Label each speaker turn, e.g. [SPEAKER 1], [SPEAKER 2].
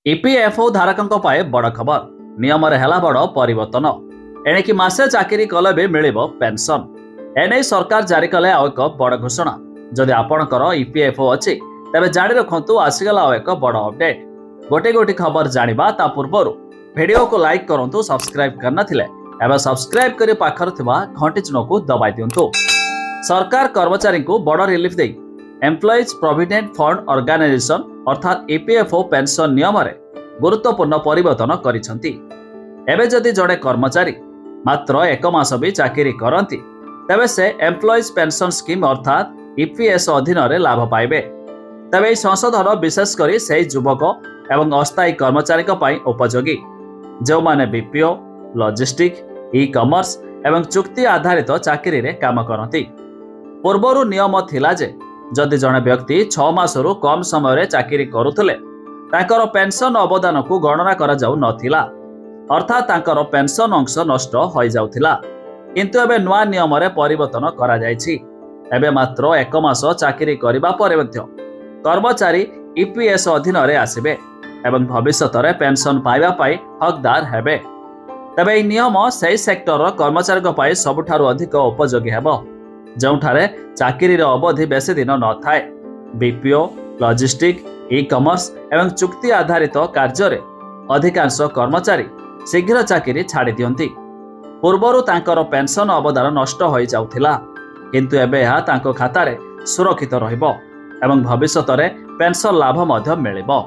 [SPEAKER 1] EPFO धारकों बड़ खबर नियम है बड़ परिवर्तन एणिकी मासे चाकरी कले भी मिल पेंशन एने सरकार जारी कले आउ एक बड़ घोषणा जदि आपणकर ईपीएफओ अच्छी तेज जाणी रखु आसीगला आउ एक बड़ अपडेट गोटे गोटे खबर जाना ता पूर्व वीडियो को लाइक करूँ सब्सक्राइब करना सब्सक्राइब कर पाखर घंटी चिन्ह को दबाई दिंतु। सरकार कर्मचारी को बड़ रिलीफ दे एम्प्लॉइज प्रोविडेंट फंड ऑर्गेनाइजेशन अर्थात ईपीएफओ पेंशन नियम रे गुरुत्वपूर्ण परिवर्तन करिसेंती। एबे जदि जड़े कर्मचारी मात्र एक मास भी चाकरी करती तेबे से एम्प्लॉइज पेंशन स्कीम अर्थात ईपीएस अधीन रे लाभ पाइबे। तेबे यह संशोधन विशेष करी से युवक एवं अस्थायी कर्मचारी उपयोगी जो माने बीपीओ लॉजिस्टिक ई कॉमर्स एवं चुक्ति आधारित चाकरी रे काम करती। पूर्वरु नियम थिला जे जदि जड़े व्यक्ति 6 मासरु कम समय रे चाकरी करुथले तांकर पेंशन अवदान को गणना करा जाउ नथिला अर्थात तांकर पेंशन अंश नष्ट हो जाउथिला। किंतु एबे नुआ नियम रे परिवर्तन करा जायछि। एबे मात्र 1 मास चाकरी करिबा परे मध्य कर्मचारी ईपीएस अधीन रे आसिबे एवं भविष्यत रे पेंशन पाइबा पाई हकदार हेबे। तबे एही नियम सेही सेक्टर कर्मचारी पाई सबुठारु अधिक उपयोगी हेबो जोठारे चाकरी अवधि बेसी दिन न थाए। बीपीओ लॉजिस्टिक ई कॉमर्स एवं चुक्ति आधारित कार्य रे अधिकांश कर्मचारी शीघ्र चाकरी छाड़ी दियंती। पूर्वरु तांकर पेंशन अवदान नष्ट हो जाउथिला किंतु एबे यह खाता रे सुरक्षित रहिबो एवं भविष्यत रे पेंशन लाभ मध्य मिलिबो।